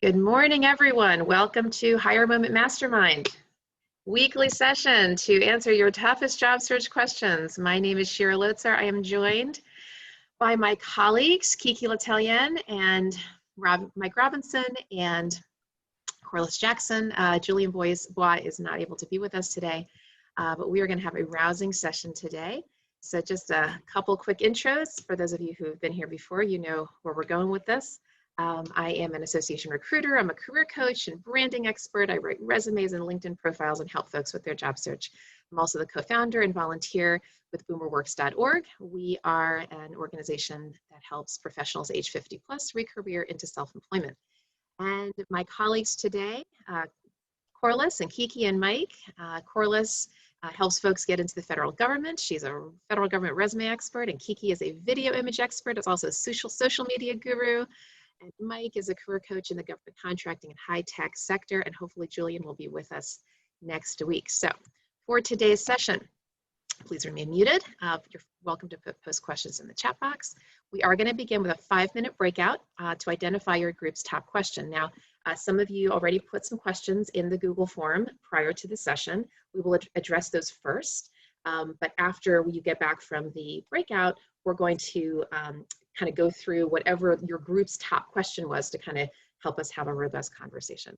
Good morning, everyone. Welcome to Higher Moment Mastermind, weekly session to answer your toughest job search questions. My name is Shira Lotzar. I am joined by my colleagues, KiKi and Mike Robinson and Corliss Jackson. Julian Bois is not able to be with us today, but we are going to have a rousing session today. So just a couple quick intros. For those of you who have been here before, you know where we're going with this. I am an association recruiter. I'm a career coach and branding expert. I write resumes and LinkedIn profiles and help folks with their job search. I'm also the co-founder and volunteer with boomerworks.org. We are an organization that helps professionals age 50 plus re-career into self-employment. And my colleagues today, Corliss and KiKi and Mike. Corliss helps folks get into the federal government. She's a federal government resume expert, and KiKi is a video image expert. Is also a social media guru. And Mike is a career coach in the government contracting and high-tech sector, and hopefully Julian will be with us next week. So for today's session, please remain muted. You're welcome to post questions in the chat box. We are going to begin with a 5-minute breakout to identify your group's top question. Now, some of you already put some questions in the Google form prior to the session. We will address those first, but after you get back from the breakout, we're going to kind of go through whatever your group's top question was to kind of help us have a robust conversation.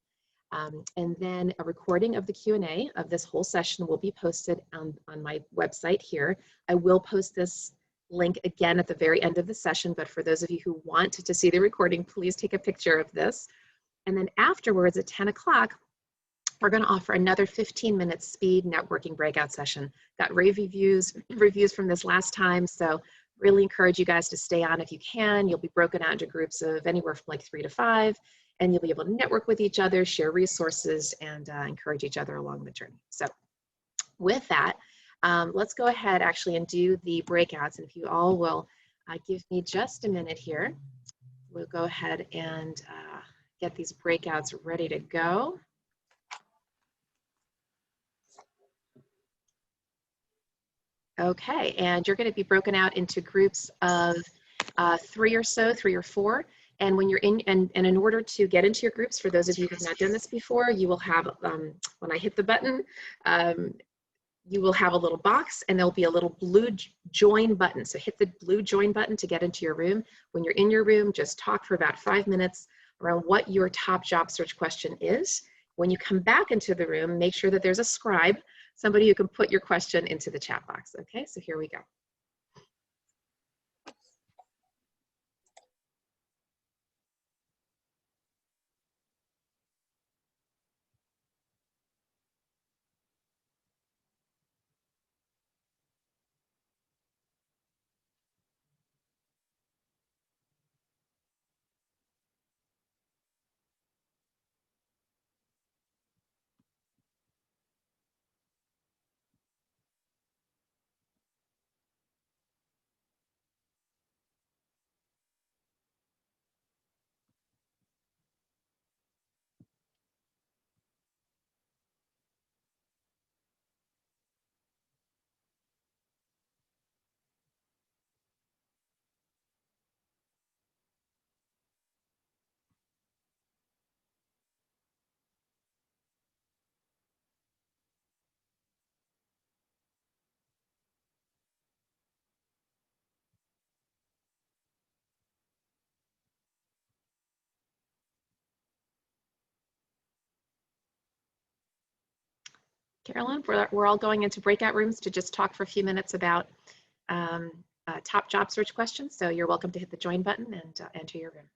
And then a recording of the Q&A of this whole session will be posted on my website here. I will post this link again at the very end of the session, but for those of you who want to see the recording, please take a picture of this. And then afterwards at 10 o'clock, we're going to offer another 15-minute speed networking breakout session. Got rave reviews from this last time, so really encourage you guys to stay on if you can. You'll be broken out into groups of anywhere from like 3 to 5, and you'll be able to network with each other, share resources, and encourage each other along the journey. So with that, let's go ahead actually and do the breakouts. And if you all will give me just a minute here, we'll go ahead and get these breakouts ready to go. Okay, and you're going to be broken out into groups of 3 or 4. And when you're in, and in order to get into your groups, for those of you who have not done this before, you will have, when I hit the button, you will have a little box and there'll be a little blue join button. So hit the blue join button to get into your room. When you're in your room, just talk for about 5 minutes around what your top job search question is. When you come back into the room, make sure that there's a scribe, somebody who can put your question into the chat box. Okay, so here we go. Carolyn, we're all going into breakout rooms to just talk for a few minutes about top job search questions. So you're welcome to hit the join button and enter your room.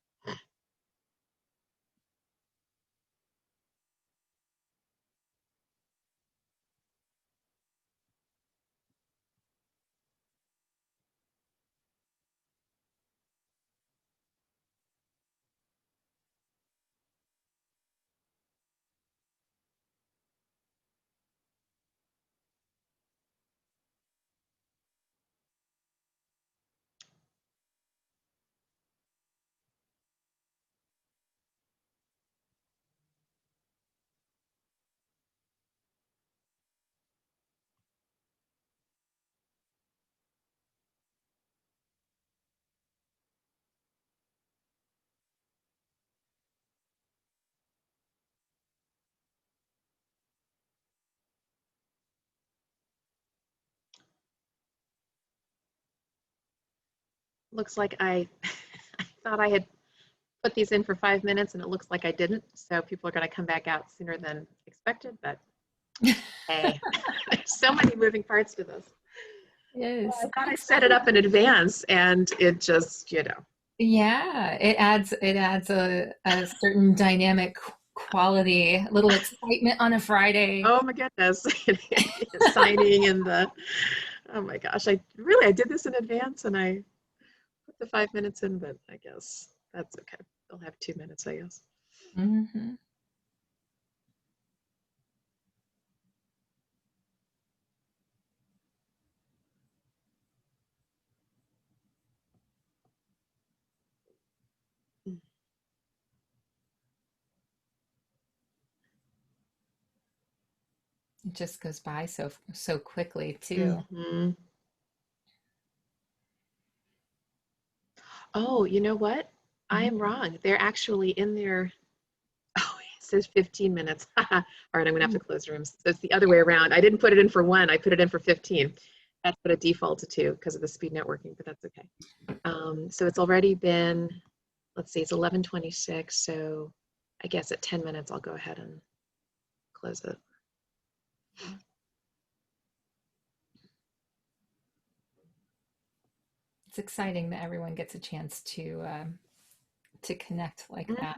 looks like I thought I had put these in for 5 minutes and it looks like I didn't. So people are going to come back out sooner than expected, but hey, there's so many moving parts to this. Yes. Well, I thought I set it up in advance and it just, you know. Yeah, it adds a certain dynamic quality, a little excitement on a Friday. Oh my goodness. Signing and the, oh my gosh, I did this in advance and I put the 5 minutes in, but I guess that's okay. They'll have 2 minutes, I guess. Mm-hmm. It just goes by so quickly too. Mm-hmm. Oh, you know what? I am wrong. They're actually in there. Oh, it says 15 minutes. All right, I'm gonna have to close rooms. So it's the other way around. I didn't put it in for 1, I put it in for 15. That's what it defaulted to because of the speed networking, but that's okay. So it's already been, let's see, it's 11:26. So I guess at 10 minutes, I'll go ahead and close it. It's exciting that everyone gets a chance to connect like that.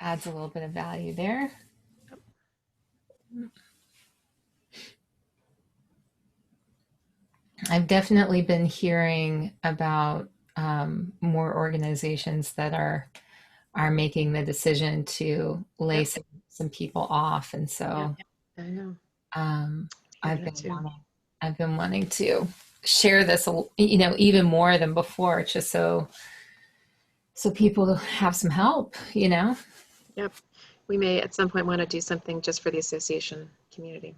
Adds a little bit of value there. I've definitely been hearing about more organizations that are making the decision to lay Yep. some people off, and so I know. I've been wanting to share this, you know, even more than before, just so people have some help, you know. Yep. We may at some point want to do something just for the association community.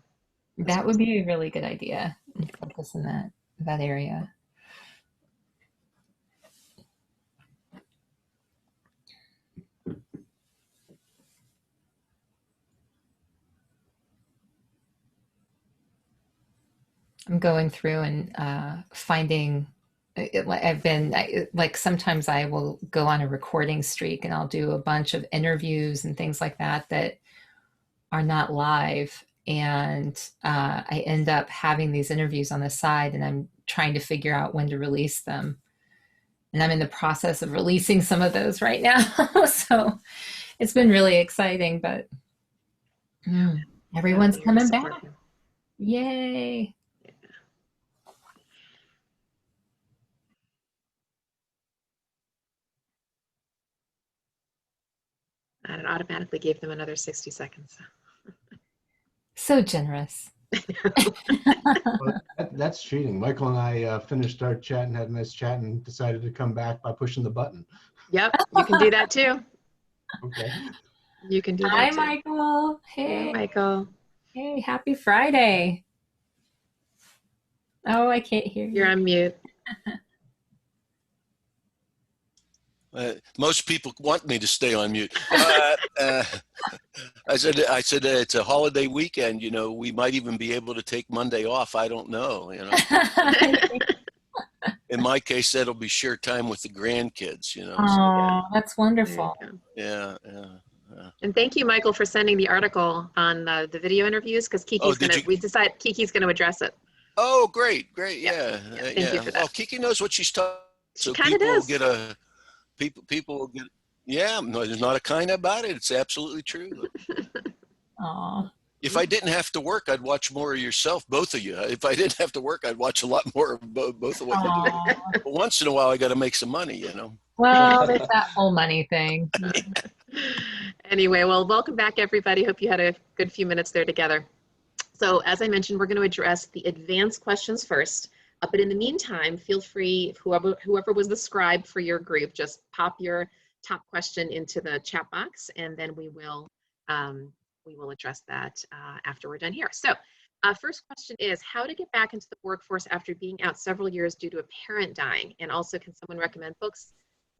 That would be a really good idea. And focus in that area. I'm going through and finding. Like sometimes I will go on a recording streak and I'll do a bunch of interviews and things like that are not live, and I end up having these interviews on the side, and I'm trying to figure out when to release them. And I'm in the process of releasing some of those right now. So it's been really exciting, but everyone's coming back. Yay. And it automatically gave them another 60 seconds. So generous. Well, that's cheating. Michael and I finished our chat and had a nice chat and decided to come back by pushing the button. Yep, you can do that too. Okay. You can do that Hi, too. Michael. Hey. Hey, Michael. Hey, happy Friday. Oh, I can't hear you. You're on mute. Most people want me to stay on mute. I said it's a holiday weekend. You know, we might even be able to take Monday off. I don't know. You know, in my case, that'll be share time with the grandkids. You know. Oh, that's wonderful. Yeah. And thank you, Michael, for sending the article on the video interviews, because KiKi's we decided KiKi's going to address it. Oh, great. Yeah. Thank you for that. Well, KiKi knows what she's talking. She kind of does. People will get, yeah, no, there's not a kind about it. It's absolutely true. Aww. If I didn't have to work, I'd watch more of yourself, both of you. If I didn't have to work, I'd watch a lot more of both of what you do. But once in a while, I got to make some money, you know. Well, there's that whole money thing. Anyway, well, welcome back, everybody. Hope you had a good few minutes there together. So as I mentioned, we're going to address the advanced questions first. But in the meantime, feel free, whoever was the scribe for your group, just pop your top question into the chat box, and then we will address that after we're done here. So first question is how to get back into the workforce after being out several years due to a parent dying, and also can someone recommend books,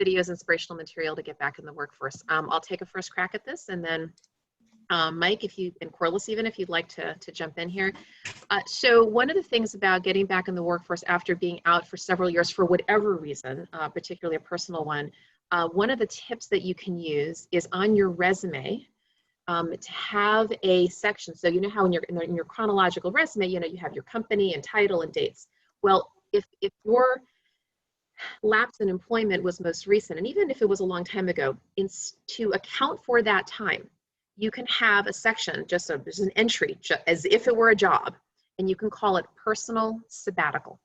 videos, inspirational material to get back in the workforce? I'll take a first crack at this, and then Mike, if you, and Corliss even, if you'd like to jump in here. So one of the things about getting back in the workforce after being out for several years for whatever reason, particularly a personal one, one of the tips that you can use is on your resume to have a section. So you know how in your chronological resume, you know, you have your company and title and dates. Well, if your lapse in employment was most recent, and even if it was a long time ago, to account for that time, you can have a section, just an entry, as if it were a job, and you can call it personal sabbatical.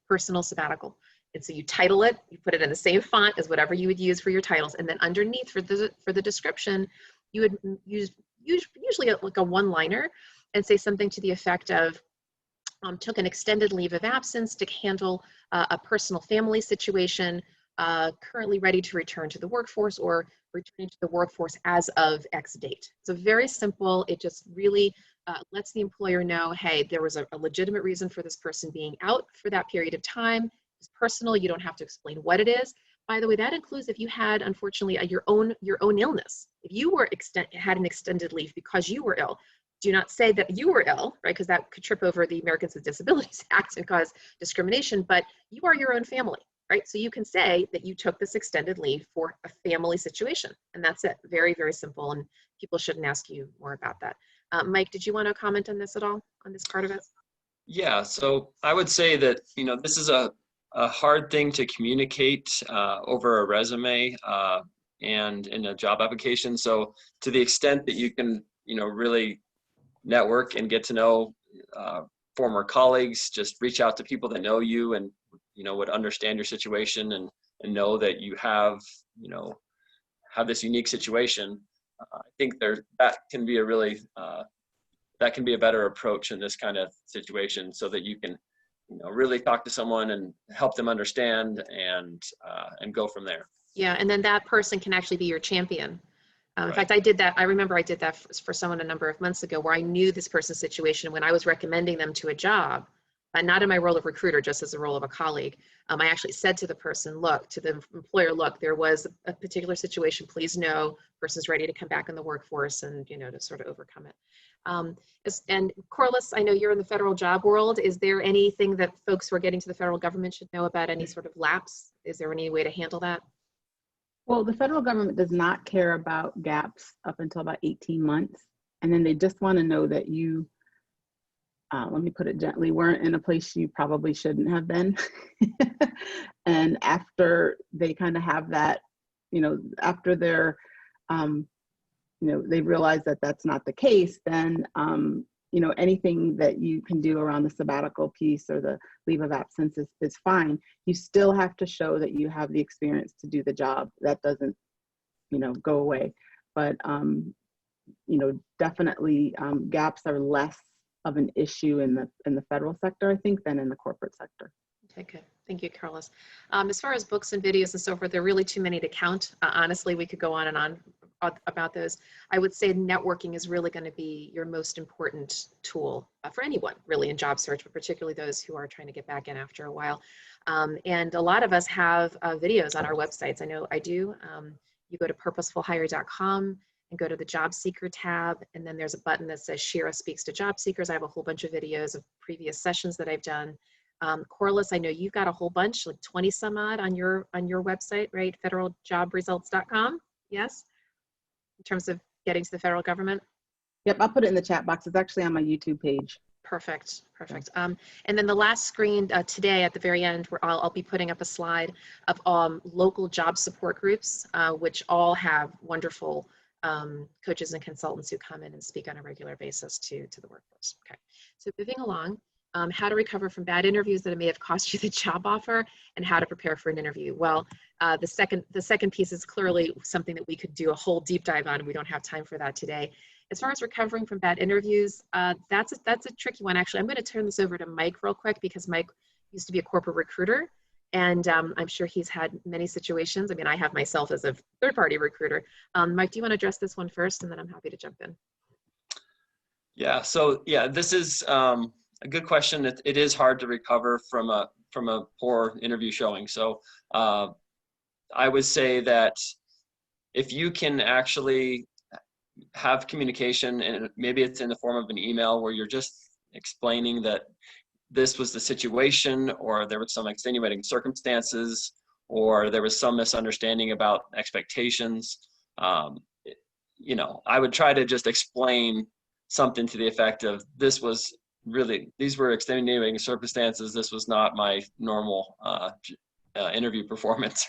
Personal sabbatical. And so you title it, you put it in the same font as whatever you would use for your titles, and then underneath for the description, you would use usually like a one-liner and say something to the effect of, took an extended leave of absence to handle a personal family situation, currently ready to return to the workforce, or returning to the workforce as of X date. So very simple. It just really lets the employer know, hey, there was a legitimate reason for this person being out for that period of time. It's personal. You don't have to explain what it is. By the way, that includes if you had, unfortunately, your own illness. If you were had an extended leave because you were ill, do not say that you were ill, right? Because that could trip over the Americans with Disabilities Act and cause discrimination, but you are your own family, right? So you can say that you took this extended leave for a family situation, and that's it. Very, very simple, and people shouldn't ask you more about that. Mike, did you want to comment on this at all, on this part of it? Yeah, so I would say that, you know, this is a hard thing to communicate over a resume and in a job application. So to the extent that you can, you know, really network and get to know former colleagues, just reach out to people that know you and, you know, would understand your situation and know that you have, you know, have this unique situation. I think that can be a really, that can be a better approach in this kind of situation, so that you can, you know, really talk to someone and help them understand and go from there. Yeah, and then that person can actually be your champion. In Right. fact, I did that. I remember I did that for someone a number of months ago, where I knew this person's situation when I was recommending them to a job, not in my role of recruiter, just as a role of a colleague. I actually said to the person, look, to the employer, look, there was a particular situation. Please know, person's ready to come back in the workforce, and, you know, to sort of overcome it. And Corliss, I know you're in the federal job world. Is there anything that folks who are getting to the federal government should know about any sort of lapse? Is there any way to handle that? Well, the federal government does not care about gaps up until about 18 months. And then they just want to know that you, let me put it gently, weren't in a place you probably shouldn't have been. And after they kind of have that, you know, after they're, you know, they realize that that's not the case, then, you know, anything that you can do around the sabbatical piece or the leave of absence is fine. You still have to show that you have the experience to do the job. That doesn't, you know, go away. But, you know, definitely gaps are less of an issue in the federal sector, I think, than in the corporate sector. Okay, good. Thank you, Corliss. As far as books and videos and so forth, there are really too many to count. Honestly, we could go on and on about those. I would say networking is really going to be your most important tool for anyone really in job search, but particularly those who are trying to get back in after a while. And a lot of us have videos on our websites. I know I do. You go to purposefulhire.com and go to the job seeker tab, and then there's a button that says Shira Speaks to Job Seekers. I have a whole bunch of videos of previous sessions that I've done. Corliss, I know you've got a whole bunch, like 20 some odd on your website, right? federalJobResults.com. Yes, in terms of getting to the federal government. Yep, I'll put it in the chat box. It's actually on my YouTube page. Perfect, perfect. And then the last screen today at the very end, where I'll be putting up a slide of local job support groups, which all have wonderful coaches and consultants who come in and speak on a regular basis to the workforce. Okay, so moving along. How to recover from bad interviews that may have cost you the job offer, and how to prepare for an interview. Well, the second piece is clearly something that we could do a whole deep dive on, and we don't have time for that today. As far as recovering from bad interviews, that's a tricky one. Actually, I'm going to turn this over to Mike real quick, because Mike used to be a corporate recruiter, and I'm sure he's had many situations. I mean, I have myself as a third-party recruiter. Mike, do you want to address this one first, and then I'm happy to jump in. Yeah. So yeah, this is a good question. It is hard to recover from a poor interview showing. So I would say that if you can actually have communication, and maybe it's in the form of an email where you're just explaining that this was the situation, or there was some extenuating circumstances, or there was some misunderstanding about expectations. You know, I would try to just explain something to the effect of, these were extenuating circumstances. This was not my normal interview performance.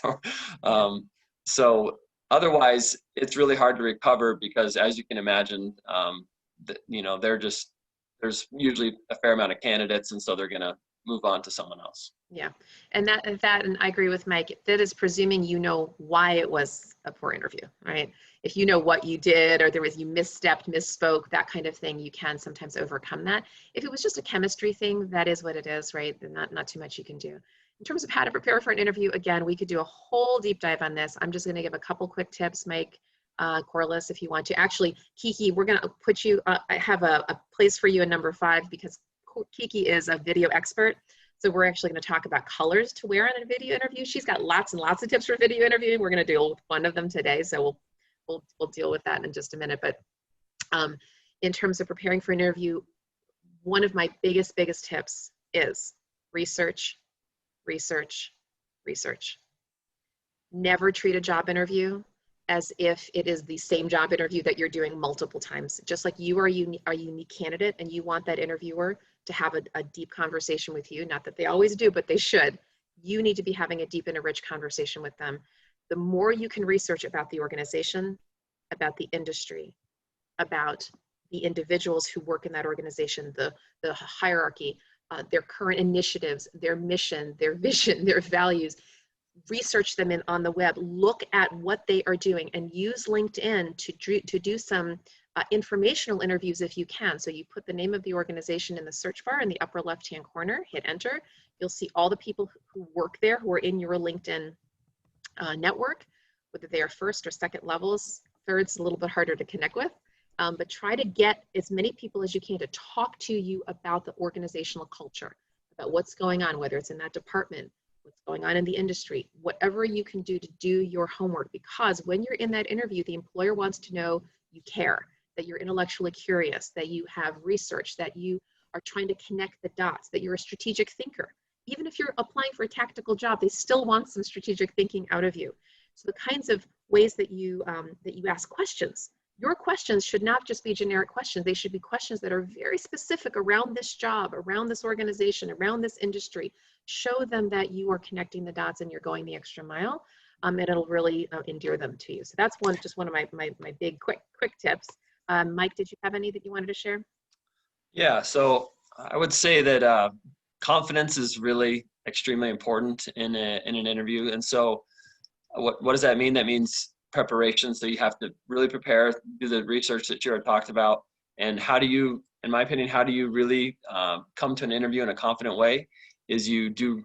So otherwise, it's really hard to recover, because as you can imagine, you know, there's usually a fair amount of candidates, and so they're going to move on to someone else. Yeah, and and I agree with Mike, that is presuming you know why it was a poor interview, right? If you know what you did, or you misstepped, misspoke, that kind of thing, you can sometimes overcome that. If it was just a chemistry thing, that is what it is, right? And not too much you can do. In terms of how to prepare for an interview, again, we could do a whole deep dive on this. I'm just going to give a couple quick tips, Mike, Corliss, if you want to. Actually, KiKi, we're going to put you, I have a place for you in number 5, because KiKi is a video expert. So we're actually going to talk about colors to wear on a video interview. She's got lots and lots of tips for video interviewing. We're going to deal with one of them today, so we'll deal with that in just a minute. But in terms of preparing for an interview, one of my biggest tips is research, research, research. Never treat a job interview as if it is the same job interview that you're doing multiple times. Just like you are a unique candidate, and you want that interviewer to have a deep conversation with you. Not that they always do, but they should. You need to be having a deep and a rich conversation with them. The more you can research about the organization, about the industry, about the individuals who work in that organization, the hierarchy, their current initiatives, their mission, their vision, their values, research them on the web, look at what they are doing, and use LinkedIn to do some informational interviews if you can. So you put the name of the organization in the search bar in the upper left-hand corner, hit enter. You'll see all the people who work there, who are in your LinkedIn network, whether they are first or second levels. Third's a little bit harder to connect with, but try to get as many people as you can to talk to you about the organizational culture, about what's going on, whether it's in that department, what's going on in the industry, whatever you can do to do your homework. Because when you're in that interview, the employer wants to know you care, that you're intellectually curious, that you have research, that you are trying to connect the dots, that you're a strategic thinker. Even if you're applying for a tactical job, they still want some strategic thinking out of you. So the kinds of ways that you ask questions, your questions should not just be generic questions. They should be questions that are very specific around this job, around this organization, around this industry. Show them that you are connecting the dots and you're going the extra mile, and it'll really endear them to you. So that's just one of my big quick tips. Mike, did you have any that you wanted to share? Yeah, so I would say that confidence is really extremely important in an interview. And so what does that mean? That means preparation. So you have to really prepare, do the research that Shira talked about. And how do you, in my opinion, how do you really come to an interview in a confident way? Is you do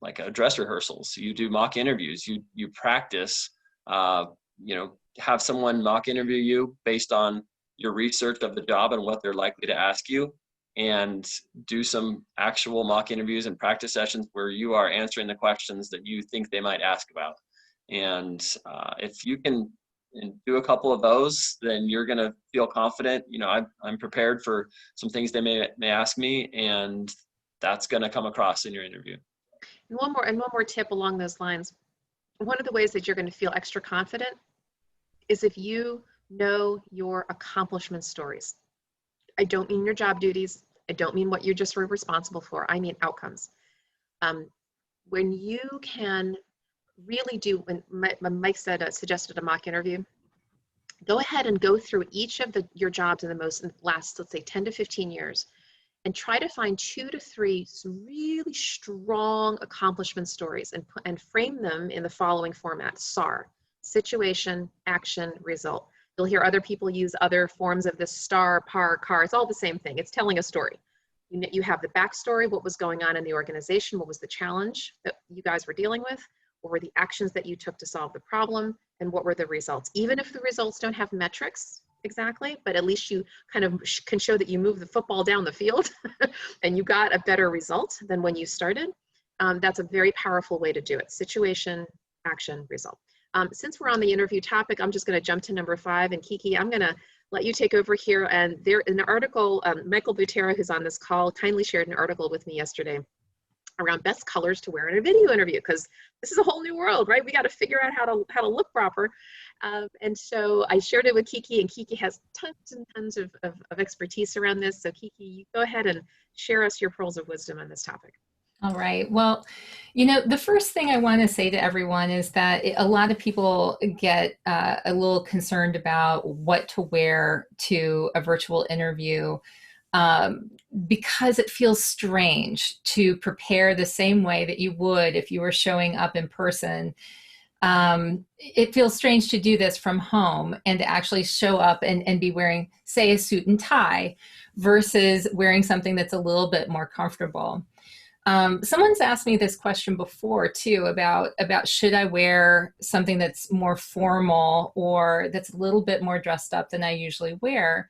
like dress rehearsals, you do mock interviews, you practice, you know, have someone mock interview you based on your research of the job and what they're likely to ask you, and do some actual mock interviews and practice sessions where you are answering the questions that you think they might ask about. And if you can do a couple of those, then you're going to feel confident. You know, I'm prepared for some things they may ask me, and that's going to come across in your interview. And one more tip along those lines. One of the ways that you're going to feel extra confident is if you know your accomplishment stories. I don't mean your job duties. I don't mean what you just were responsible for. I mean outcomes. When you can really do, when Mike suggested a mock interview, go ahead and go through each of your jobs in the last, let's say 10 to 15 years, and try to find 2 to 3 really strong accomplishment stories and frame them in the following format: SAR, situation, action, result. You'll hear other people use other forms of this: star, par, car. It's all the same thing. It's telling a story. You have the backstory, what was going on in the organization, what was the challenge that you guys were dealing with, what were the actions that you took to solve the problem, and what were the results. Even if the results don't have metrics exactly, but at least you kind of can show that you moved the football down the field and you got a better result than when you started. That's a very powerful way to do it: situation, action, result. Since we're on the interview topic, I'm just going to jump to number 5. And KiKi, I'm going to let you take over here. And there, an article, Michael Butera, who's on this call, kindly shared an article with me yesterday around best colors to wear in a video interview, because this is a whole new world, right? We got to figure out how to look proper. And so I shared it with KiKi, and KiKi has tons and tons of expertise around this. So KiKi, you go ahead and share us your pearls of wisdom on this topic. All right. Well, you know, the first thing I want to say to everyone is that a lot of people get a little concerned about what to wear to a virtual interview because it feels strange to prepare the same way that you would if you were showing up in person. It feels strange to do this from home and to actually show up and be wearing, say, a suit and tie versus wearing something that's a little bit more comfortable. Someone's asked me this question before too about should I wear something that's more formal or that's a little bit more dressed up than I usually wear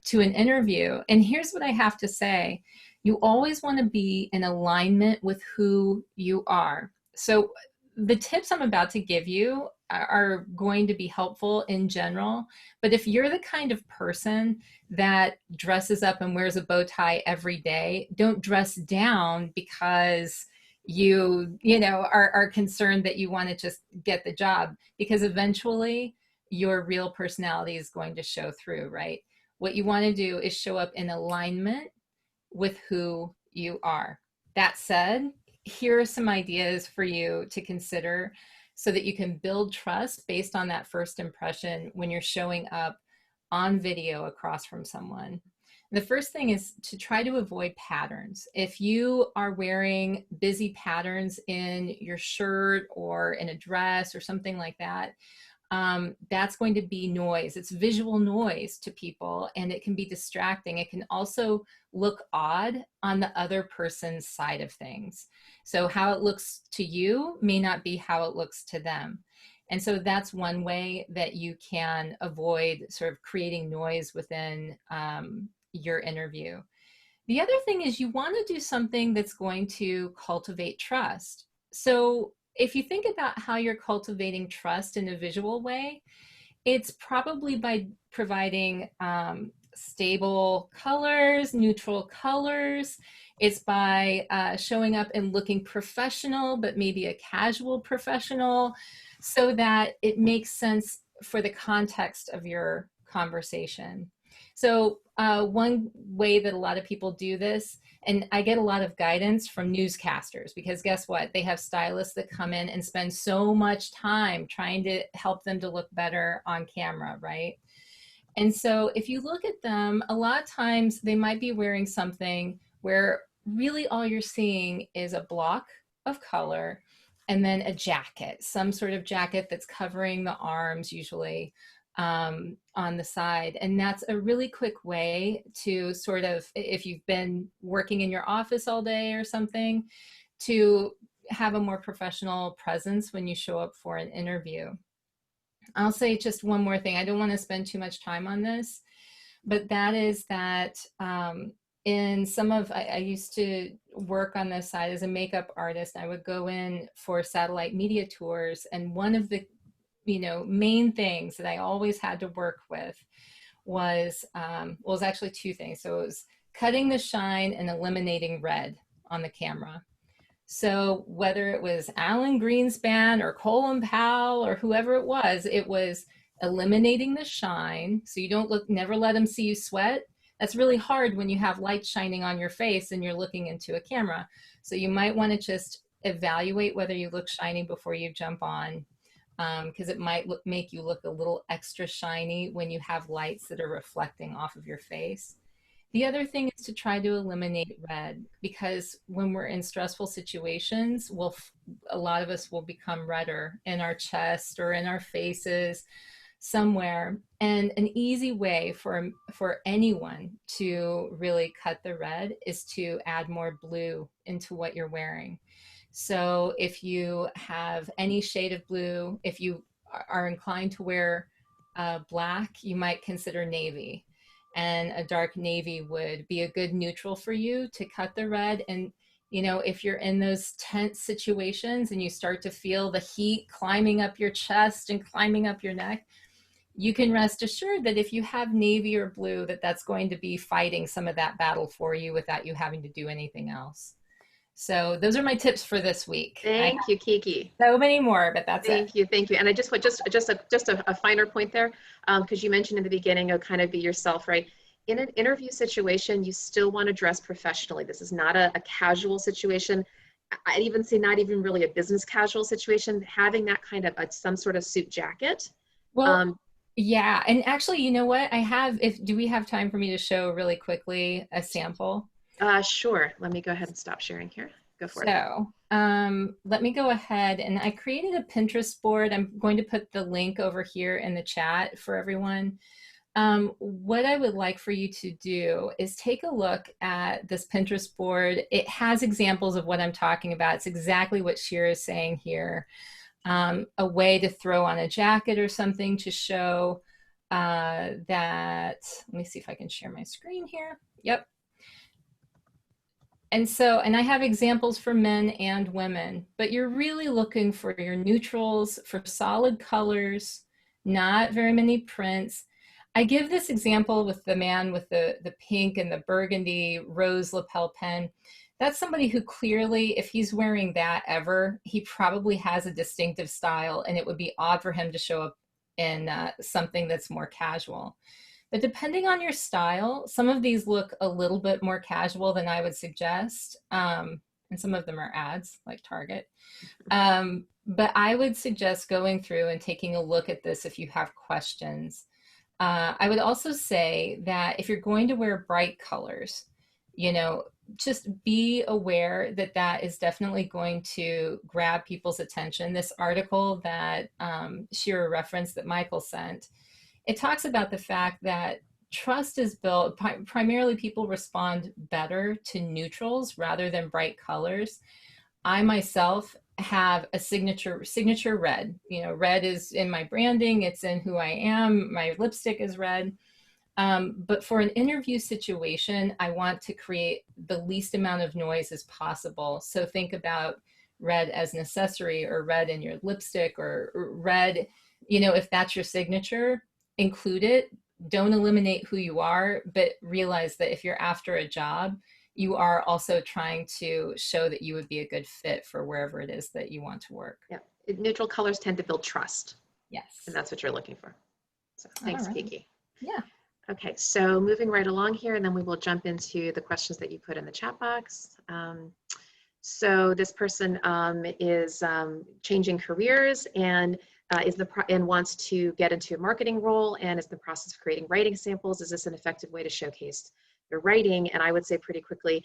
to an interview. And here's what I have to say. You always want to be in alignment with who you are. So the tips I'm about to give you are going to be helpful in general, but if you're the kind of person that dresses up and wears a bow tie every day, don't dress down because you are concerned that you want to just get the job, because eventually your real personality is going to show through, right? What you want to do is show up in alignment with who you are. That said, here are some ideas for you to consider so that you can build trust based on that first impression when you're showing up on video across from someone. The first thing is to try to avoid patterns. If you are wearing busy patterns in your shirt or in a dress or something like that, that's going to be noise. It's visual noise to people, and it can be distracting. It can also look odd on the other person's side of things. So how it looks to you may not be how it looks to them. And so that's one way that you can avoid sort of creating noise within your interview. The other thing is you want to do something that's going to cultivate trust. So if you think about how you're cultivating trust in a visual way, it's probably by providing stable colors, neutral colors. It's by showing up and looking professional, but maybe a casual professional, so that it makes sense for the context of your conversation. So one way that a lot of people do this, and I get a lot of guidance from newscasters, because guess what? They have stylists that come in and spend so much time trying to help them to look better on camera, right? And so if you look at them, a lot of times they might be wearing something where really all you're seeing is a block of color and then a jacket, some sort of jacket that's covering the arms usually on the side. And that's a really quick way to sort of, if you've been working in your office all day or something, to have a more professional presence when you show up for an interview. I'll say just one more thing. I don't want to spend too much time on this, but that is that in some of, I used to work on this side as a makeup artist. I would go in for satellite media tours, and one of the main things that I always had to work with was, well, it was actually two things. So it was cutting the shine and eliminating red on the camera. So whether it was Alan Greenspan or Colin Powell or whoever it was eliminating the shine. So you don't never let them see you sweat. That's really hard when you have light shining on your face and you're looking into a camera. So you might want to just evaluate whether you look shiny before you jump on, because it might make you look a little extra shiny when you have lights that are reflecting off of your face. The other thing is to try to eliminate red, because when we're in stressful situations, a lot of us will become redder in our chest or in our faces somewhere. And an easy way for anyone to really cut the red is to add more blue into what you're wearing. So if you have any shade of blue, if you are inclined to wear black, you might consider navy. And a dark navy would be a good neutral for you to cut the red. And You know, if you're in those tense situations and you start to feel the heat climbing up your chest and climbing up your neck, you can rest assured that if you have navy or blue, that's going to be fighting some of that battle for you without you having to do anything else. So those are my tips for this week. Thank you, KiKi. So many more, but that's it. Thank you. And I just want just a finer point there, because you mentioned in the beginning, kind of be yourself, right? In an interview situation, you still want to dress professionally. This is not a casual situation. I'd even say not even really a business casual situation. Having that kind of some sort of suit jacket. Well, yeah. And actually, you know what? Do we have time for me to show really quickly a sample? Sure. Let me go ahead and stop sharing here. Go for it. So let me go ahead, and I created a Pinterest board. I'm going to put the link over here in the chat for everyone. What I would like for you to do is take a look at this Pinterest board. It has examples of what I'm talking about. It's exactly what Shira is saying here. A way to throw on a jacket or something to show that, let me see if I can share my screen here. Yep. And I have examples for men and women, but you're really looking for your neutrals, for solid colors, not very many prints. I give this example with the man with the pink and the burgundy rose lapel pen. That's somebody who clearly, if he's wearing that ever, he probably has a distinctive style, and it would be odd for him to show up in something that's more casual. But depending on your style, some of these look a little bit more casual than I would suggest. And some of them are ads like Target. But I would suggest going through and taking a look at this if you have questions. I would also say that if you're going to wear bright colors, you know, just be aware that that is definitely going to grab people's attention. This article that Shira referenced that Michael sent, it talks about the fact that trust is built, primarily people respond better to neutrals rather than bright colors. I myself have a signature red. You know, red is in my branding, it's in who I am, my lipstick is red. But for an interview situation, I want to create the least amount of noise as possible. So think about red as an accessory, or red in your lipstick, or red, you know, if that's your signature, include it. Don't eliminate who you are, but realize that if you're after a job, you are also trying to show that you would be a good fit for wherever it is that you want to work. Yeah, neutral colors tend to build trust. Yes. And that's what you're looking for. So thanks, All right. KiKi. Yeah. Okay, so moving right along here, and then we will jump into the questions that you put in the chat box. So this person is changing careers and wants to get into a marketing role and is in the process of creating writing samples. Is this an effective way to showcase your writing? And I would say pretty quickly,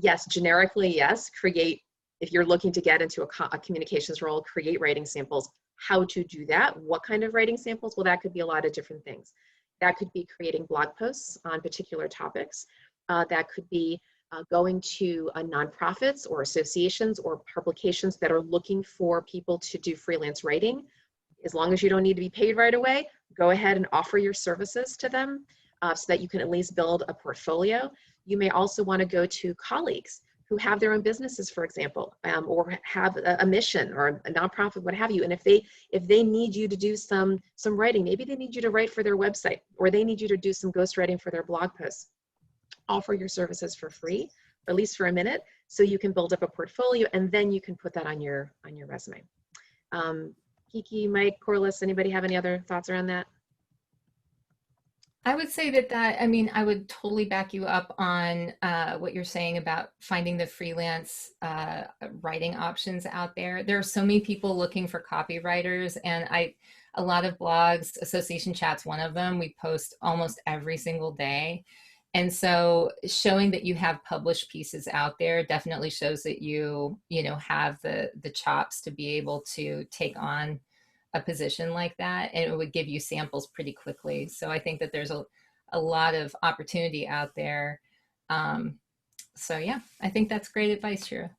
yes, generically, yes, create, if you're looking to get into a communications role, create writing samples. How to do that? What kind of writing samples? Well, that could be a lot of different things. That could be creating blog posts on particular topics. That could be going to nonprofits or associations or publications that are looking for people to do freelance writing. As long as you don't need to be paid right away, go ahead and offer your services to them so that you can at least build a portfolio. You may also want to go to colleagues who have their own businesses, for example, or have a mission or a nonprofit, what have you. And if they need you to do some writing, maybe they need you to write for their website, or they need you to do some ghostwriting for their blog posts. Offer your services for free, or at least for a minute, so you can build up a portfolio, and then you can put that on your resume. KiKi, Mike, Corliss, anybody have any other thoughts around that? I would say that, I mean, I would totally back you up on what you're saying about finding the freelance writing options out there. There are so many people looking for copywriters, and a lot of blogs, Association Chat's one of them, we post almost every single day. And so showing that you have published pieces out there definitely shows that you have the chops to be able to take on a position like that, and it would give you samples pretty quickly. So I think that there's a lot of opportunity out there. So yeah, I think that's great advice, Shira.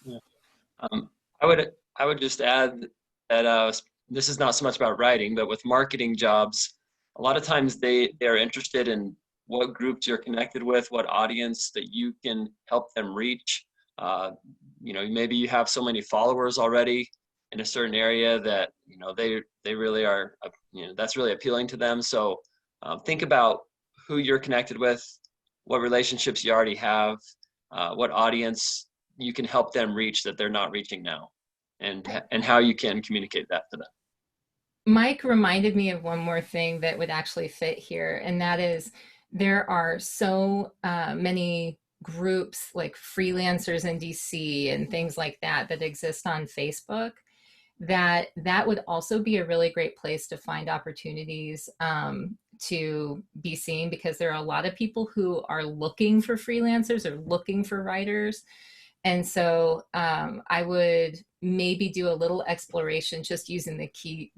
Yeah. I would just add that this is not so much about writing, but with marketing jobs, a lot of times they are interested in what groups you're connected with, what audience that you can help them reach. You know, maybe you have so many followers already in a certain area that, you know, they really are, you know, that's really appealing to them. So think about who you're connected with, what relationships you already have, what audience you can help them reach that they're not reaching now, and how you can communicate that to them. Mike reminded me of one more thing that would actually fit here, and that is there are so many groups like freelancers in DC and things like that that exist on Facebook, that would also be a really great place to find opportunities to be seen, because there are a lot of people who are looking for freelancers or looking for writers. And so I would maybe do a little exploration just using the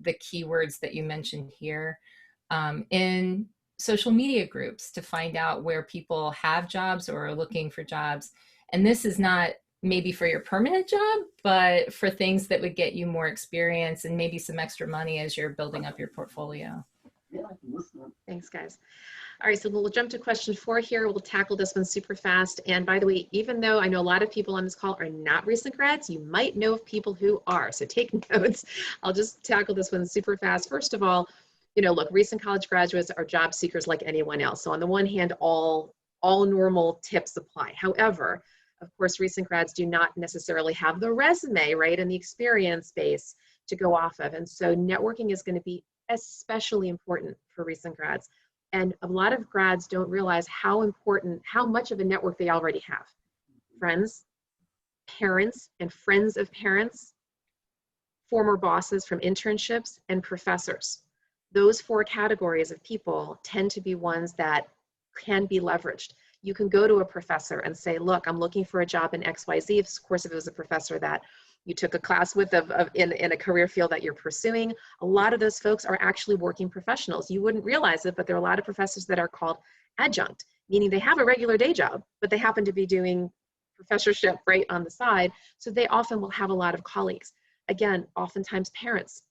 keywords that you mentioned here in social media groups to find out where people have jobs or are looking for jobs. And this is not maybe for your permanent job, but for things that would get you more experience and maybe some extra money as you're building up your portfolio. Thanks, guys. All right, so we'll jump to question 4 here. We'll tackle this one super fast. And by the way, even though I know a lot of people on this call are not recent grads, you might know of people who are. So take notes. I'll just tackle this one super fast. First of all, you know, look, recent college graduates are job seekers like anyone else. So on the one hand, all normal tips apply. However, of course, recent grads do not necessarily have the resume, right, and the experience base to go off of. And so networking is going to be especially important for recent grads. And a lot of grads don't realize how much of a network they already have. Friends, parents, and friends of parents, former bosses from internships, and professors. Those 4 categories of people tend to be ones that can be leveraged. You can go to a professor and say, look, I'm looking for a job in XYZ. Of course, if it was a professor that you took a class with in a career field that you're pursuing, a lot of those folks are actually working professionals. You wouldn't realize it, but there are a lot of professors that are called adjunct, meaning they have a regular day job, but they happen to be doing professorship right on the side. So they often will have a lot of colleagues. Again, oftentimes parents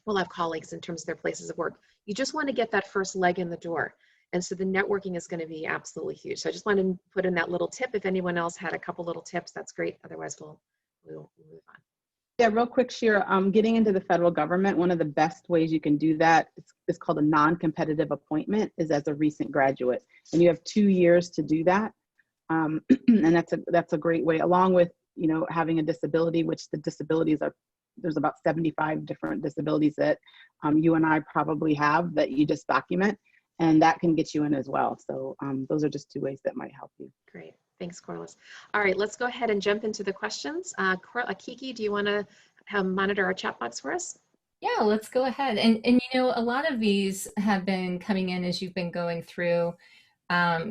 will have colleagues in terms of their places of work. You just want to get that first leg in the door. And so the networking is going to be absolutely huge. So I just wanted to put in that little tip. If anyone else had a couple little tips, that's great. Otherwise, we'll move on. Yeah, real quick, Shira, getting into the federal government, one of the best ways you can do that is called a non-competitive appointment, is as a recent graduate. And you have 2 years to do that. And that's a great way, along with, you know, having a disability, which the disabilities are, there's about 75 different disabilities that you and I probably have that you just document, and that can get you in as well. So those are just 2 ways that might help you. Great. Thanks, Corliss. All right, let's go ahead and jump into the questions. KiKi, do you want to monitor our chat box for us? Yeah, let's go ahead. And you know, a lot of these have been coming in as you've been going through.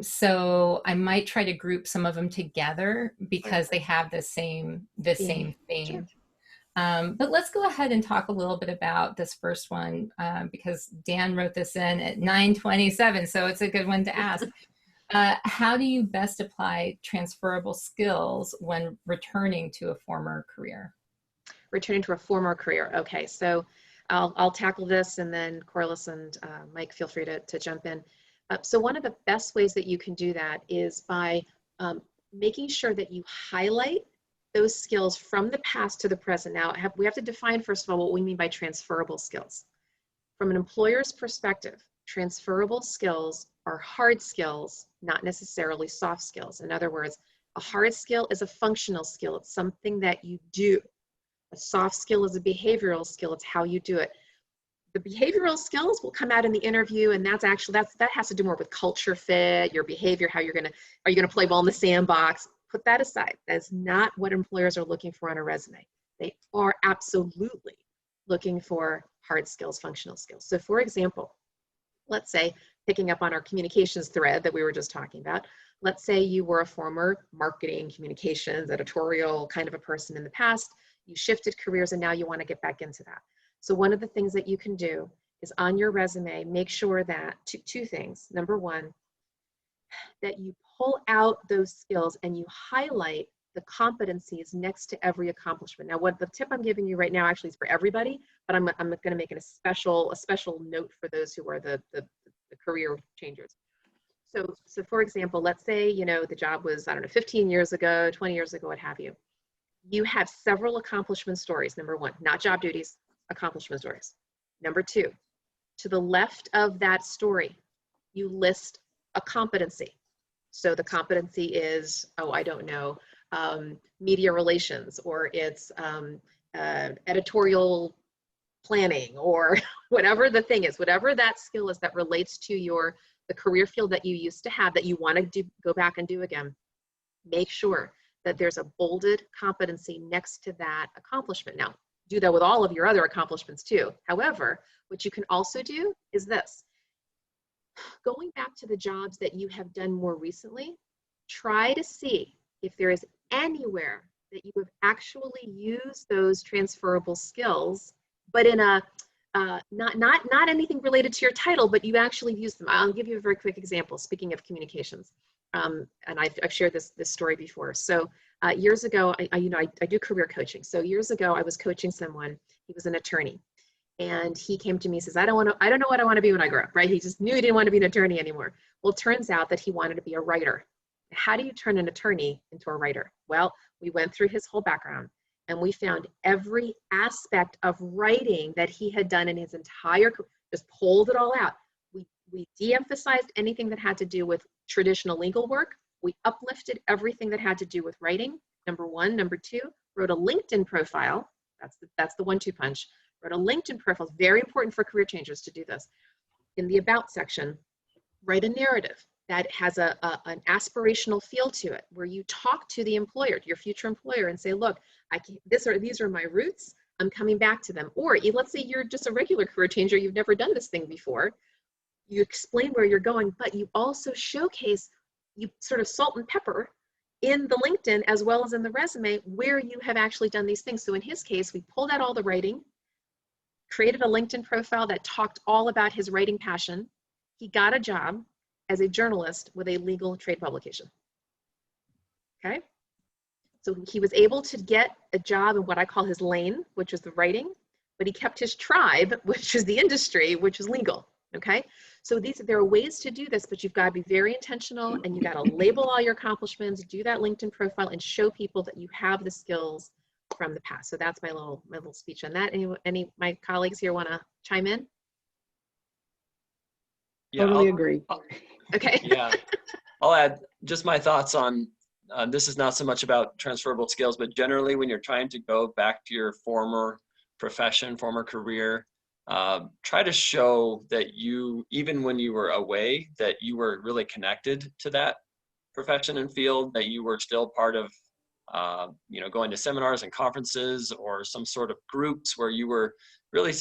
So I might try to group some of them together because they have the same theme. Sure. But let's go ahead and talk a little bit about this first one because Dan wrote this in at 9:27, so it's a good one to ask. How do you best apply transferable skills when returning to a former career? Returning to a former career. Okay, so I'll tackle this, and then Corliss and Mike, feel free to jump in. So one of the best ways that you can do that is by making sure that you highlight those skills from the past to the present. Now, we have to define, first of all, what we mean by transferable skills. From an employer's perspective, transferable skills are hard skills, not necessarily soft skills. In other words, a hard skill is a functional skill. It's something that you do. A soft skill is a behavioral skill. It's how you do it. The behavioral skills will come out in the interview, and that has to do more with culture fit, your behavior, are you gonna play ball in the sandbox? Put that aside. That's not what employers are looking for on a resume. They are absolutely looking for hard skills, functional skills. So for example, let's say, picking up on our communications thread that we were just talking about, let's say you were a former marketing, communications, editorial kind of a person in the past, you shifted careers and now you want to get back into that. So one of the things that you can do is on your resume, make sure that two things. Number one, that you pull out those skills and you highlight the competencies next to every accomplishment. Now, what the tip I'm giving you right now actually is for everybody, but I'm going to make it a special note for those who are the career changers. So for example, let's say, the job was, I don't know, 15 years ago, 20 years ago, what have you. You have several accomplishment stories. Number one, not job duties, accomplishment stories. Number two, to the left of that story, you list a competency. So the competency is, I don't know, media relations, or it's editorial planning, or whatever the thing is, whatever that skill is that relates to the career field that you used to have that you want to go back and do again. Make sure that there's a bolded competency next to that accomplishment. Now, do that with all of your other accomplishments too. However, what you can also do is this. Going back to the jobs that you have done more recently, try to see if there is anywhere that you have actually used those transferable skills, but in a not anything related to your title, but you actually used them. I'll give you a very quick example. Speaking of communications, and I've shared this story before. So years ago, I do career coaching. So years ago, I was coaching someone. He was an attorney. And he came to me and says, I don't know what I want to be when I grow up, right? He just knew he didn't want to be an attorney anymore. Well, it turns out that he wanted to be a writer. How do you turn an attorney into a writer? Well, we went through his whole background and we found every aspect of writing that he had done in his entire career, just pulled it all out. We de-emphasized anything that had to do with traditional legal work. We uplifted everything that had to do with writing, number one. Number two, wrote a LinkedIn profile. That's the 1-2 punch. Wrote a LinkedIn profile. Very important for career changers to do this. In the About section, write a narrative that has an aspirational feel to it, where you talk to the employer, your future employer, and say, look, these are my roots. I'm coming back to them. Or let's say you're just a regular career changer. You've never done this thing before. You explain where you're going, but you also showcase, you sort of salt and pepper in the LinkedIn as well as in the resume where you have actually done these things. So in his case, we pulled out all the writing, created a LinkedIn profile that talked all about his writing passion. He got a job as a journalist with a legal trade publication. Okay? So he was able to get a job in what I call his lane, which is the writing, but he kept his tribe, which is the industry, which is legal. Okay? So there are ways to do this, but you've got to be very intentional and you got to label all your accomplishments, do that LinkedIn profile, and show people that you have the skills from the past. So that's my little speech on that. Any my colleagues here want to chime in? Yeah, Totally agree. Okay. Yeah, I'll add just my thoughts on this is not so much about transferable skills, but generally when you're trying to go back to your former profession, former career, try to show that you, even when you were away, that you were really connected to that profession and field, that you were still part of, going to seminars and conferences or some sort of groups where you were really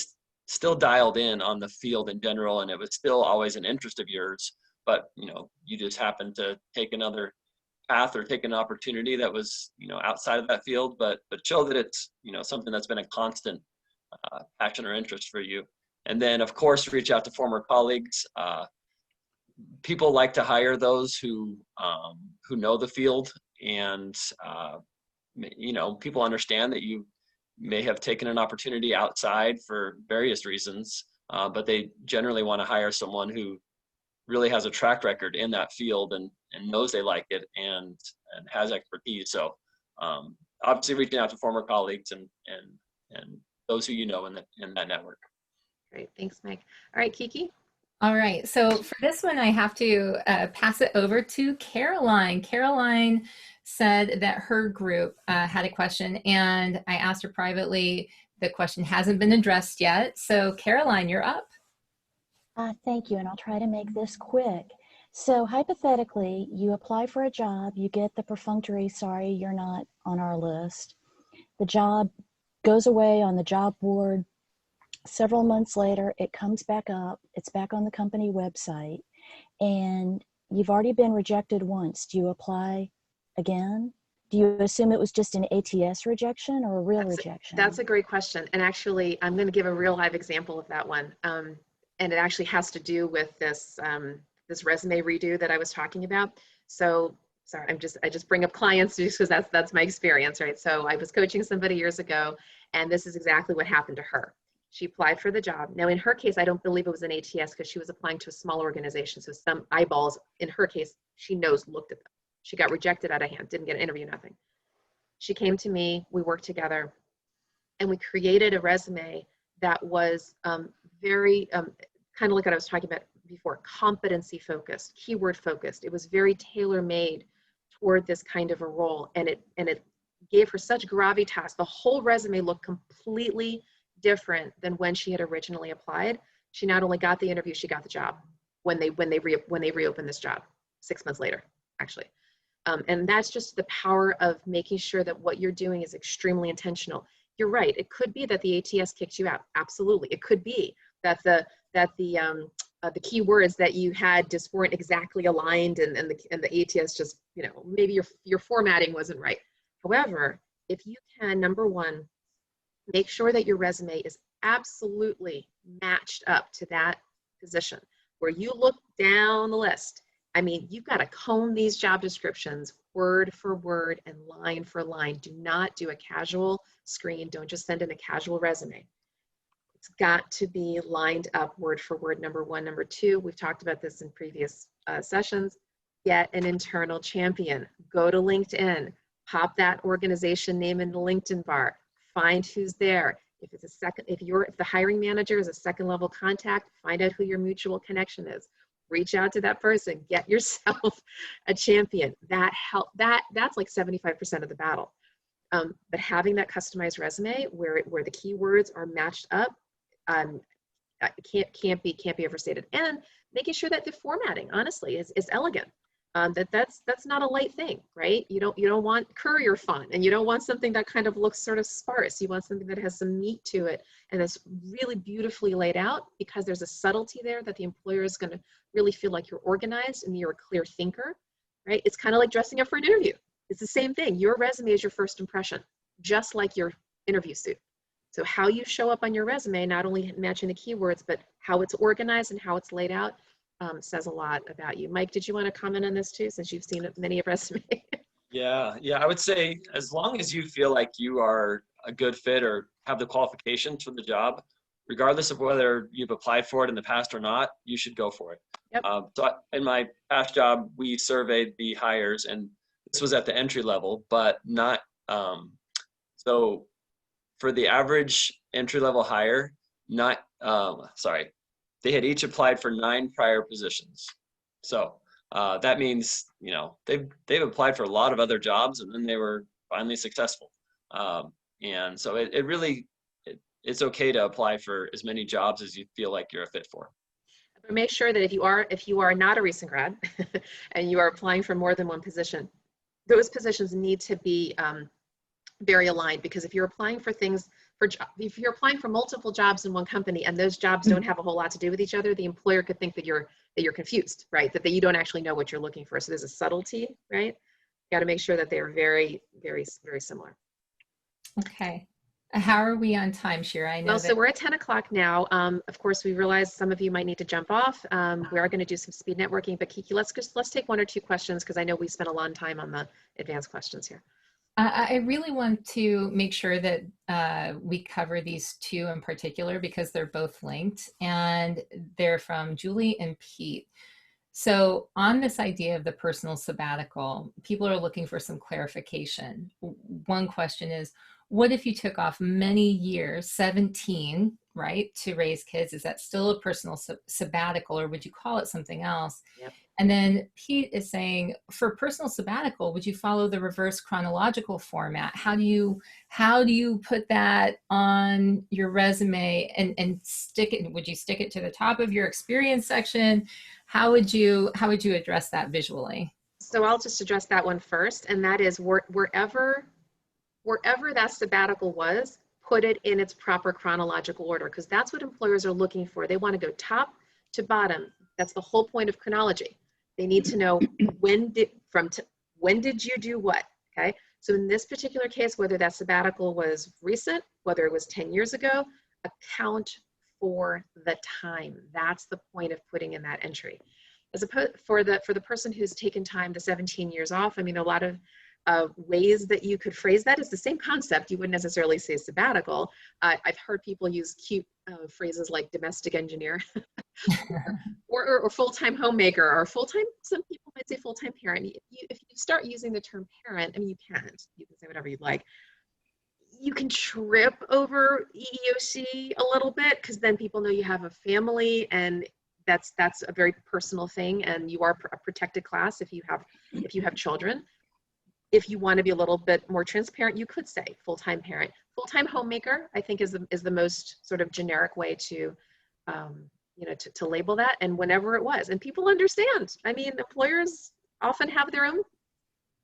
still dialed in on the field in general, and it was still always an interest of yours, but you just happened to take another path or take an opportunity that was outside of that field, but show that it's something that's been a constant passion or interest for you. And then of course reach out to former colleagues. People like to hire those who know the field, and people understand that you may have taken an opportunity outside for various reasons, but they generally want to hire someone who really has a track record in that field and knows they like it and has expertise. So obviously reaching out to former colleagues and those who in that network. Great, thanks, Mike. All right, KiKi. All right, so for this one, I have to pass it over to Caroline. Caroline said that her group had a question, and I asked her privately. The question hasn't been addressed yet. So Caroline, you're up. Thank you, and I'll try to make this quick. So hypothetically, you apply for a job, you get the perfunctory, sorry, you're not on our list. The job goes away on the job board. Several months later, it comes back up. It's back on the company website, and you've already been rejected once. Do you apply again? Do you assume it was just an ATS rejection or a real rejection? That's a great question. And actually, I'm going to give a real live example of that one. And it actually has to do with this this resume redo that I was talking about. So sorry, I just bring up clients just because that's my experience, right? So I was coaching somebody years ago, and this is exactly what happened to her. She applied for the job. Now, in her case, I don't believe it was an ATS because she was applying to a small organization. So some eyeballs, in her case, she knows, looked at them. She got rejected out of hand, didn't get an interview, nothing. She came to me, we worked together, and we created a resume that was very, kind of like what I was talking about before, competency focused, keyword focused. It was very tailor-made toward this kind of a role. And it gave her such gravitas. The whole resume looked completely different than when she had originally applied. She not only got the interview, she got the job when they reopened this job 6 months later, actually. And that's just the power of making sure that what you're doing is extremely intentional. You're right. It could be that the ATS kicked you out. Absolutely. It could be that the keywords that you had just weren't exactly aligned, and the ATS just, maybe your formatting wasn't right. However, if you can, number one, make sure that your resume is absolutely matched up to that position. Where you look down the list, I mean, you've got to comb these job descriptions word for word and line for line. Do not do a casual screen. Don't just send in a casual resume. It's got to be lined up word for word, number one. Number two, we've talked about this in previous sessions. Get an internal champion. Go to LinkedIn. Pop that organization name in the LinkedIn bar. Find who's there. If the hiring manager is a second level contact, find out who your mutual connection is. Reach out to that person. Get yourself a champion. That's like 75% of the battle. But having that customized resume where the keywords are matched up, can't be overstated. And making sure that the formatting, honestly, is elegant. That's not a light thing, right? You don't want courier font, and you don't want something that kind of looks sort of sparse. You want something that has some meat to it and that's really beautifully laid out, because there's a subtlety there that the employer is going to really feel like you're organized and you're a clear thinker, right? It's kind of like dressing up for an interview. It's the same thing. Your resume is your first impression, just like your interview suit. So how you show up on your resume, not only matching the keywords, but how it's organized and how it's laid out, says a lot about you. Mike, did you want to comment on this too, since you've seen many of resumes? Yeah, I would say as long as you feel like you are a good fit or have the qualifications for the job, regardless of whether you've applied for it in the past or not, you should go for it. Yep. So in my past job, we surveyed the hires, and this was at the entry level, but not, so for the average entry level hire, they had each applied for 9 prior positions. So that means, they've applied for a lot of other jobs, and then they were finally successful. And so it's okay to apply for as many jobs as you feel like you're a fit for. But make sure that if you are not a recent grad and you are applying for more than one position, those positions need to be very aligned, because if you're applying for if you're applying for multiple jobs in one company and those jobs don't have a whole lot to do with each other, the employer could think that you're confused, right? That you don't actually know what you're looking for. So there's a subtlety, right? You got to make sure that they are very, very, very similar. Okay. How are we on time, Shira? I know so we're at 10 o'clock now. Of course, we realize some of you might need to jump off. We are going to do some speed networking, but KiKi, let's take 1 or 2 questions, because I know we spent a long time on the advanced questions here. I really want to make sure that we cover these 2 in particular, because they're both linked, and they're from Julie and Pete. So on this idea of the personal sabbatical, people are looking for some clarification. One question is, what if you took off many years, 17, right, to raise kids? Is that still a personal sabbatical, or would you call it something else? Yep. And then Pete is saying, for personal sabbatical, would you follow the reverse chronological format? How do you put that on your resume and stick it? Would you stick it to the top of your experience section? How would you address that visually? So I'll just address that one first, and that is wherever that sabbatical was, put it in its proper chronological order, because that's what employers are looking for. They want to go top to bottom. That's the whole point of chronology. They need to know when did you do what, okay? So in this particular case, whether that sabbatical was recent, whether it was 10 years ago, account for the time. That's the point of putting in that entry. As opposed for the person who's taken time, the 17 years off, I mean, a lot of ways that you could phrase that is the same concept. You wouldn't necessarily say sabbatical. I've heard people use cute phrases like domestic engineer or full-time homemaker or full-time, some people might say full-time parent. If you start using the term parent, I mean, you can say whatever you'd like. You can trip over EEOC a little bit because then people know you have a family, and that's a very personal thing, and you are a protected class if you have children. If you want to be a little bit more transparent, you could say full-time parent. Full-time homemaker, I think, is the most sort of generic way to to label that, and whenever it was. And people understand. I mean, employers often have their own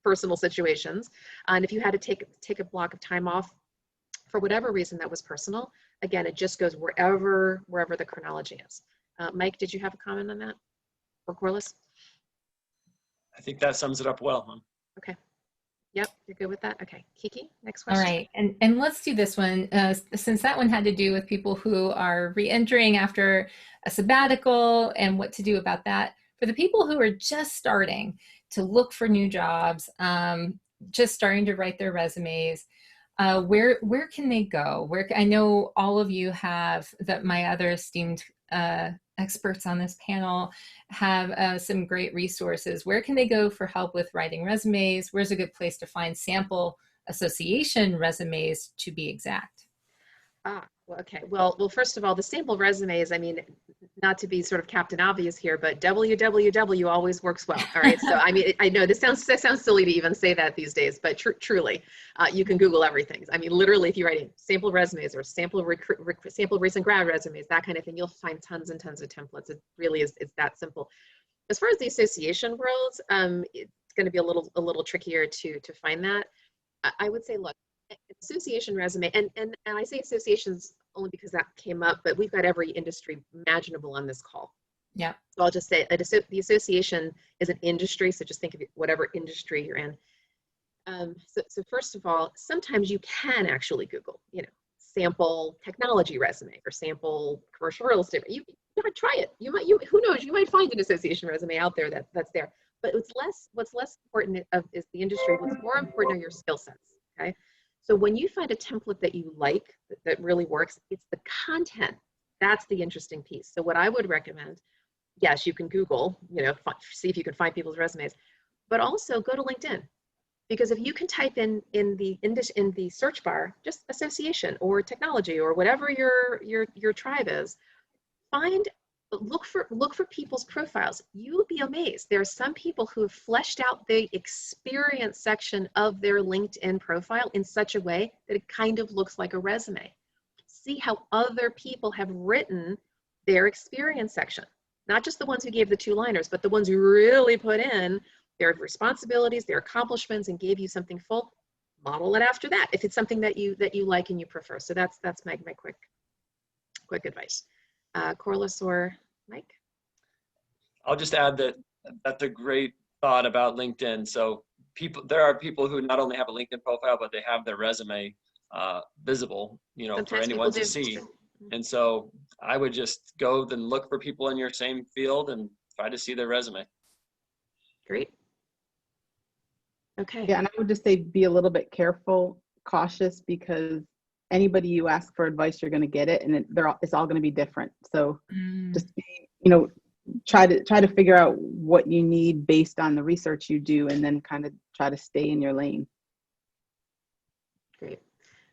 personal situations. And if you had to take a block of time off for whatever reason that was personal, again, it just goes wherever the chronology is. Mike, did you have a comment on that? Or Corliss? I think that sums it up well. Huh? Okay. Yep, you're good with that? Okay. KiKi, next question. All right, and let's do this one, since that one had to do with people who are re-entering after a sabbatical and what to do about that. For the people who are just starting to look for new jobs, just starting to write their resumes, where can they go? I know all of you have, that my other esteemed experts on this panel have some great resources. Where can they go for help with writing resumes? Where's a good place to find sample association resumes, to be exact? Well, okay. Well, first of all, the sample resumes, I mean, not to be sort of Captain Obvious here, but www always works well. All right. So, I mean, I know this sounds silly to even say that these days, but truly, you can Google everything. I mean, literally, if you're writing sample resumes or sample recent grad resumes, that kind of thing, you'll find tons and tons of templates. It really is, it's that simple. As far as the association world, it's going to be a little trickier to find that. I would say, look, association resume, and I say associations only because that came up, but we've got every industry imaginable on this call. Yeah. So I'll just say the association is an industry, so just think of whatever industry you're in. So first of all, sometimes you can actually Google, sample technology resume or sample commercial real estate. You gotta try it. Who knows? You might find an association resume out there that's there. But what's less important is the industry. What's more important are your skill sets. Okay. So when you find a template that you like, that really works, it's the content. That's the interesting piece. So what I would recommend, yes, you can Google, see if you can find people's resumes, but also go to LinkedIn. Because if you can type in the search bar, just association or technology or whatever your tribe is, look for people's profiles. You'll be amazed. There are some people who have fleshed out the experience section of their LinkedIn profile in such a way that it kind of looks like a resume. See how other people have written their experience section. Not just the ones who gave the two-liners, but the ones who really put in their responsibilities, their accomplishments, and gave you something full. Model it after that if it's something that you like and you prefer. So that's my quick advice. Corliss or Mike? I'll just add that that's a great thought about LinkedIn. So there are people who not only have a LinkedIn profile, but they have their resume visible, Sometimes for anyone to do. see. And so I would just go and look for people in your same field and try to see their resume. Great. Okay. Yeah, and I would just say be a little bit cautious, because anybody you ask for advice, you're going to get it, and it's all going to be different. So just be, try to figure out what you need based on the research you do, and then kind of try to stay in your lane. Great.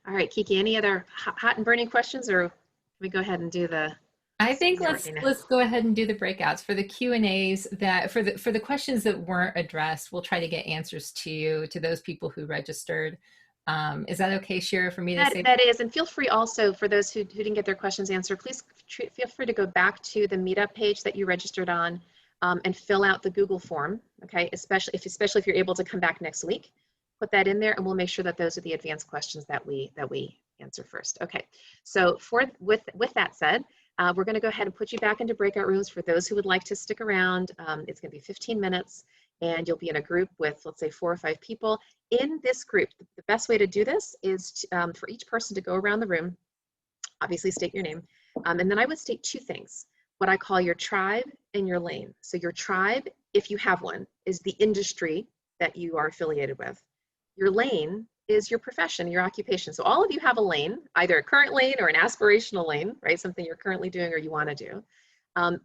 All right, KiKi, any other hot and burning questions, or can we go ahead and do the? I think let's go ahead and do the breakouts for the Q&As. That for the questions that weren't addressed, we'll try to get answers to those people who registered. Is that okay, Shira, for me to say? That is, and feel free also, for those who didn't get their questions answered, please feel free to go back to the meetup page that you registered on and fill out the Google form, okay? Especially if you're able to come back next week, put that in there, and we'll make sure that those are the advanced questions that we answer first. Okay, so with that said, we're going to go ahead and put you back into breakout rooms for those who would like to stick around. It's going to be 15 minutes, and you'll be in a group with, let's say, 4 or 5 people. In this group, the best way to do this is for each person to go around the room, obviously state your name, and then I would state 2 things, what I call your tribe and your lane. So your tribe, if you have one, is the industry that you are affiliated with. Your lane is your profession, your occupation. So all of you have a lane, either a current lane or an aspirational lane, right? Something you're currently doing or you want to do.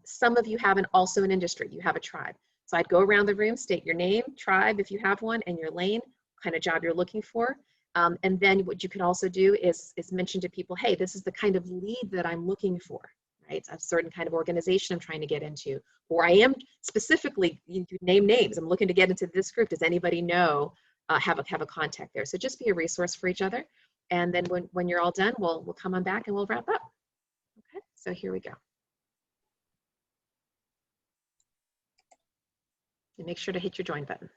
Some of you have also an industry, you have a tribe. So I'd go around the room, state your name, tribe, if you have one, and your lane, kind of job you're looking for. And then what you could also do is mention to people, hey, this is the kind of lead that I'm looking for, right? A certain kind of organization I'm trying to get into, or I am specifically, you name names, I'm looking to get into this group. Does anybody know, have a contact there? So just be a resource for each other. And then when you're all done, we'll come on back and we'll wrap up. Okay, so here we go. And make sure to hit your join button.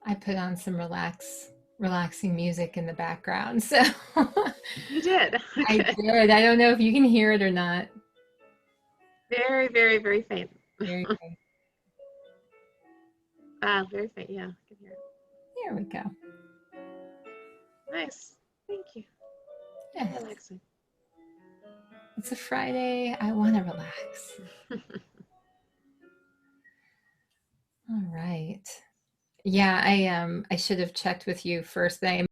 I put on some relaxing music in the background. So You did. I did. I don't know if you can hear it or not. Very, very, very faint. Very faint. Very faint. Yeah, I can hear it. There we go. Nice. Thank you. Yeah. Relaxing. It's a Friday. I want to relax. All right. Yeah, I should have checked with you first. I